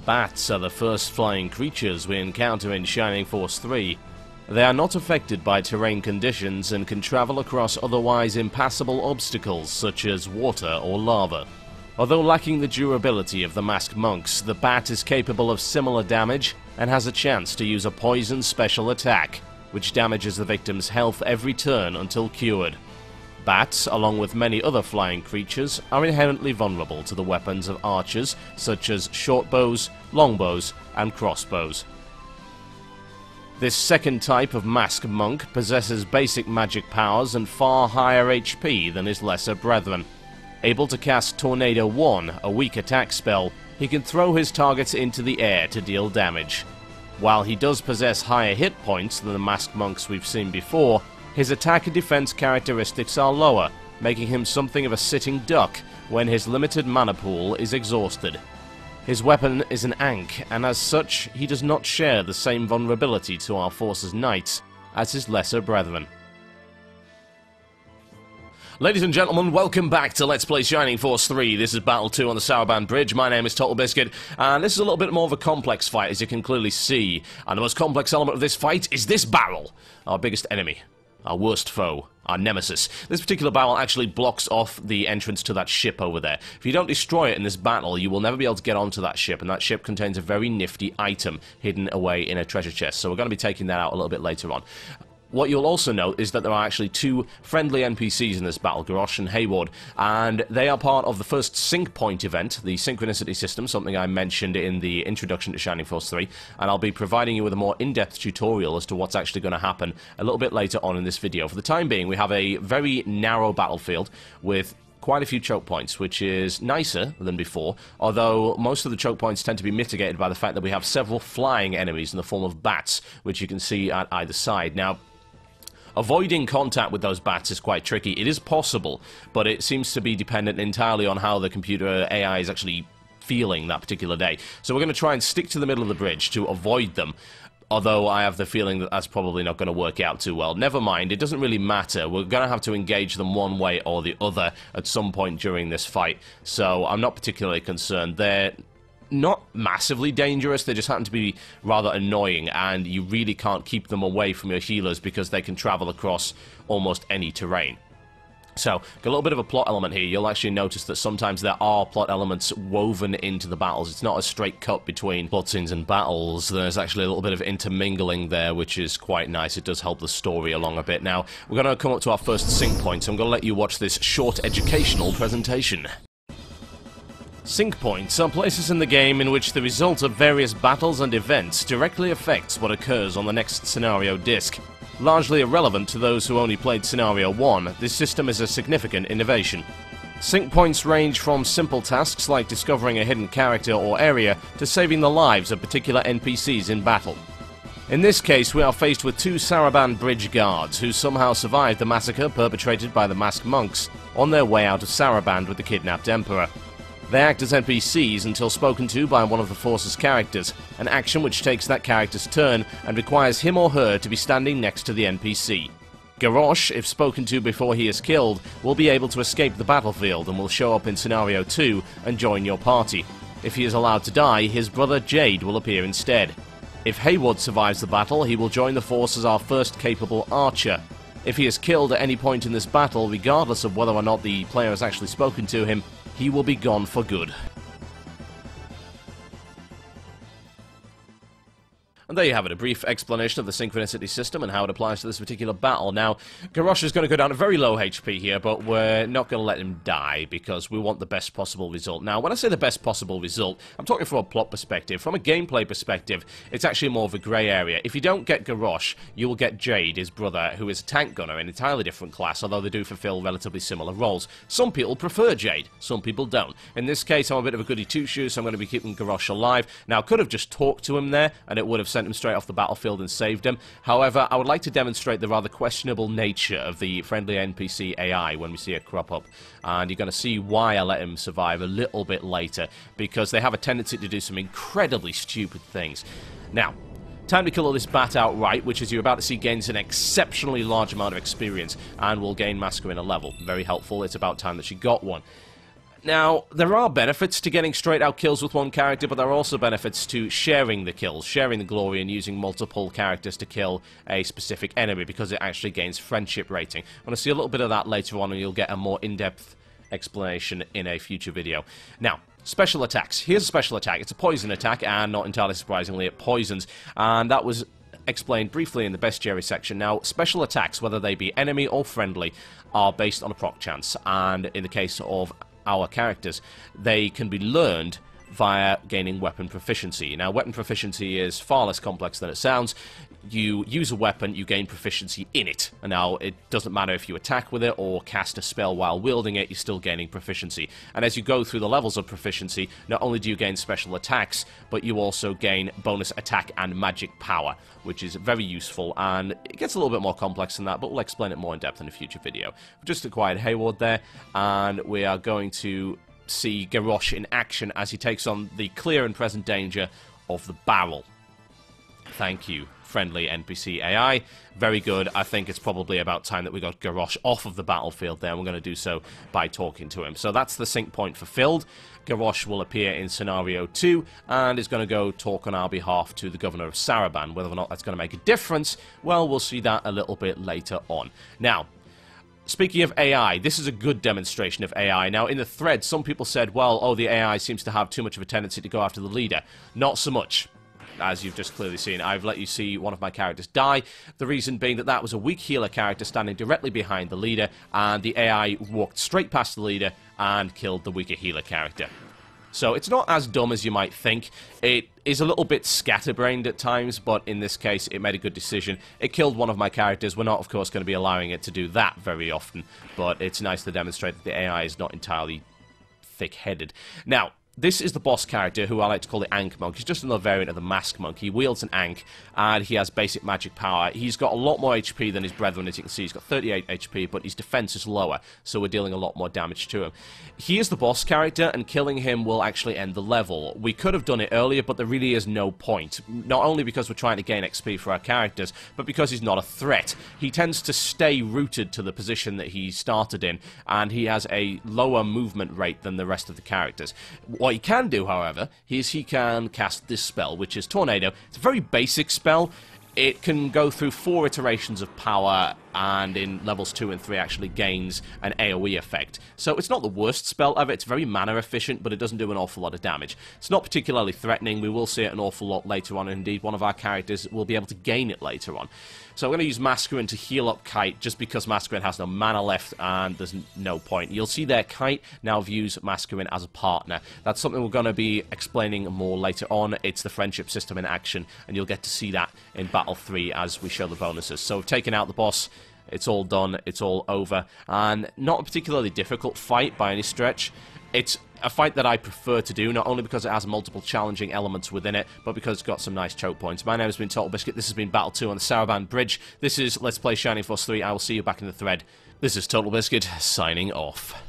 bats are the first flying creatures we encounter in Shining Force 3. They are not affected by terrain conditions and can travel across otherwise impassable obstacles such as water or lava. Although lacking the durability of the masked monks, the bat is capable of similar damage and has a chance to use a poison special attack, which damages the victim's health every turn until cured. Bats, along with many other flying creatures, are inherently vulnerable to the weapons of archers such as short bows, long bows, and crossbows. This second type of masked monk possesses basic magic powers and far higher HP than his lesser brethren. Able to cast Tornado 1, a weak attack spell, he can throw his targets into the air to deal damage. While he does possess higher hit points than the masked monks we've seen before, his attack and defense characteristics are lower, making him something of a sitting duck when his limited mana pool is exhausted. His weapon is an Ankh, and as such, he does not share the same vulnerability to our force's knights as his lesser brethren. Ladies and gentlemen, welcome back to Let's Play Shining Force 3. This is Battle 2 on the Saraband Bridge. My name is Total Biscuit, and this is a little bit more of a complex fight, as you can clearly see. And the most complex element of this fight is this barrel, our biggest enemy, our worst foe, our nemesis. This particular barrel actually blocks off the entrance to that ship over there. If you don't destroy it in this battle, you will never be able to get onto that ship, and that ship contains a very nifty item hidden away in a treasure chest. So we're going to be taking that out a little bit later on. What you'll also note is that there are actually two friendly NPCs in this battle, Garrosh and Hayward, and they are part of the first sync point event, the synchronicity system, something I mentioned in the introduction to Shining Force 3, and I'll be providing you with a more in-depth tutorial as to what's actually going to happen a little bit later on in this video. For the time being, we have a very narrow battlefield with quite a few choke points, which is nicer than before, although most of the choke points tend to be mitigated by the fact that we have several flying enemies in the form of bats, which you can see at either side. Now, avoiding contact with those bats is quite tricky. It is possible, but it seems to be dependent entirely on how the computer AI is actually feeling that particular day. So we're going to try and stick to the middle of the bridge to avoid them, although I have the feeling that that's probably not going to work out too well. Never mind, it doesn't really matter. We're going to have to engage them one way or the other at some point during this fight, so I'm not particularly concerned. They're not massively dangerous, they just happen to be rather annoying, and you really can't keep them away from your healers because they can travel across almost any terrain. So, got a little bit of a plot element here. You'll actually notice that sometimes there are plot elements woven into the battles. It's not a straight cut between cutscenes and battles. There's actually a little bit of intermingling there, which is quite nice. It does help the story along a bit. Now, we're going to come up to our first sync point, so I'm going to let you watch this short educational presentation. Sync points are places in the game in which the result of various battles and events directly affects what occurs on the next scenario disc. Largely irrelevant to those who only played Scenario 1, this system is a significant innovation. Sync points range from simple tasks like discovering a hidden character or area to saving the lives of particular NPCs in battle. In this case, we are faced with two Saraband Bridge guards who somehow survived the massacre perpetrated by the masked monks on their way out of Saraband with the kidnapped Emperor. They act as NPCs until spoken to by one of the Force's characters, an action which takes that character's turn and requires him or her to be standing next to the NPC. Garrosh, if spoken to before he is killed, will be able to escape the battlefield and will show up in Scenario 2 and join your party. If he is allowed to die, his brother Jade will appear instead. If Hayward survives the battle, he will join the Force as our first capable archer. If he is killed at any point in this battle, regardless of whether or not the player has actually spoken to him, he will be gone for good. And there you have it, a brief explanation of the synchronicity system and how it applies to this particular battle. Now, Garrosh is going to go down to very low HP here, but we're not going to let him die because we want the best possible result. Now, when I say the best possible result, I'm talking from a plot perspective. From a gameplay perspective, it's actually more of a grey area. If you don't get Garrosh, you will get Jade, his brother, who is a tank gunner, an entirely different class, although they do fulfill relatively similar roles. Some people prefer Jade, some people don't. In this case, I'm a bit of a goody two-shoes, so I'm going to be keeping Garrosh alive. Now, I could have just talked to him there, and it would have sent him straight off the battlefield and saved him. However, I would like to demonstrate the rather questionable nature of the friendly NPC AI when we see it crop up. And you're going to see why I let him survive a little bit later, because they have a tendency to do some incredibly stupid things. Now, time to kill this bat outright, which as you're about to see gains an exceptionally large amount of experience and will gain Massacre in a level. Very helpful, it's about time that she got one. Now, there are benefits to getting straight-out kills with one character, but there are also benefits to sharing the kills, sharing the glory, and using multiple characters to kill a specific enemy, because it actually gains friendship rating. I want to see a little bit of that later on, and you'll get a more in-depth explanation in a future video. Now, special attacks. Here's a special attack. It's a poison attack, and not entirely surprisingly, it poisons. And that was explained briefly in the bestiary section. Now, special attacks, whether they be enemy or friendly, are based on a proc chance. And in the case of our characters, they can be learned via gaining weapon proficiency. Now, weapon proficiency is far less complex than it sounds. You use a weapon, you gain proficiency in it. And now, it doesn't matter if you attack with it or cast a spell while wielding it, you're still gaining proficiency. And as you go through the levels of proficiency, not only do you gain special attacks, but you also gain bonus attack and magic power, which is very useful, and it gets a little bit more complex than that, but we'll explain it more in depth in a future video. We've just acquired Hayward there, and we are going to see Garrosh in action as he takes on the clear and present danger of the barrel. Thank you, friendly NPC AI. Very good. I think it's probably about time that we got Garrosh off of the battlefield there, and we're going to do so by talking to him. So that's the sync point fulfilled. Garrosh will appear in Scenario 2, and is going to go talk on our behalf to the Governor of Saraban. Whether or not that's going to make a difference, well, we'll see that a little bit later on. Now, speaking of AI, this is a good demonstration of AI. Now, in the thread, some people said, well, oh, the AI seems to have too much of a tendency to go after the leader. Not so much. As you've just clearly seen, I've let you see one of my characters die. The reason being that that was a weak healer character standing directly behind the leader, and the AI walked straight past the leader and killed the weaker healer character. So it's not as dumb as you might think. It is a little bit scatterbrained at times, but in this case, it made a good decision. It killed one of my characters. We're not, of course, going to be allowing it to do that very often, but it's nice to demonstrate that the AI is not entirely thick-headed. Now, this is the boss character, who I like to call the Ankh Monk. He's just another variant of the Mask Monk. He wields an Ankh, and he has basic magic power. He's got a lot more HP than his brethren, as you can see. He's got 38 HP, but his defense is lower, so we're dealing a lot more damage to him. He is the boss character, and killing him will actually end the level. We could have done it earlier, but there really is no point. Not only because we're trying to gain XP for our characters, but because he's not a threat. He tends to stay rooted to the position that he started in, and he has a lower movement rate than the rest of the characters. What he can do, however, is he can cast this spell, which is Tornado. It's a very basic spell. It can go through 4 iterations of power, and in levels 2 and 3 actually gains an AoE effect. So it's not the worst spell ever. It's very mana efficient, but it doesn't do an awful lot of damage. It's not particularly threatening. We will see it an awful lot later on, and indeed one of our characters will be able to gain it later on. So I'm going to use Mascarin to heal up Kite, just because Mascarin has no mana left, and there's no point. You'll see there Kite now views Mascarin as a partner. That's something we're going to be explaining more later on. It's the friendship system in action, and you'll get to see that in Battle 3 as we show the bonuses. So we've taken out the boss. It's all done. It's all over. And not a particularly difficult fight by any stretch. It's a fight that I prefer to do, not only because it has multiple challenging elements within it, but because it's got some nice choke points. My name has been Total Biscuit. This has been Battle 2 on the Saraban Bridge. This is Let's Play Shining Force 3. I will see you back in the thread. This is Total Biscuit, signing off.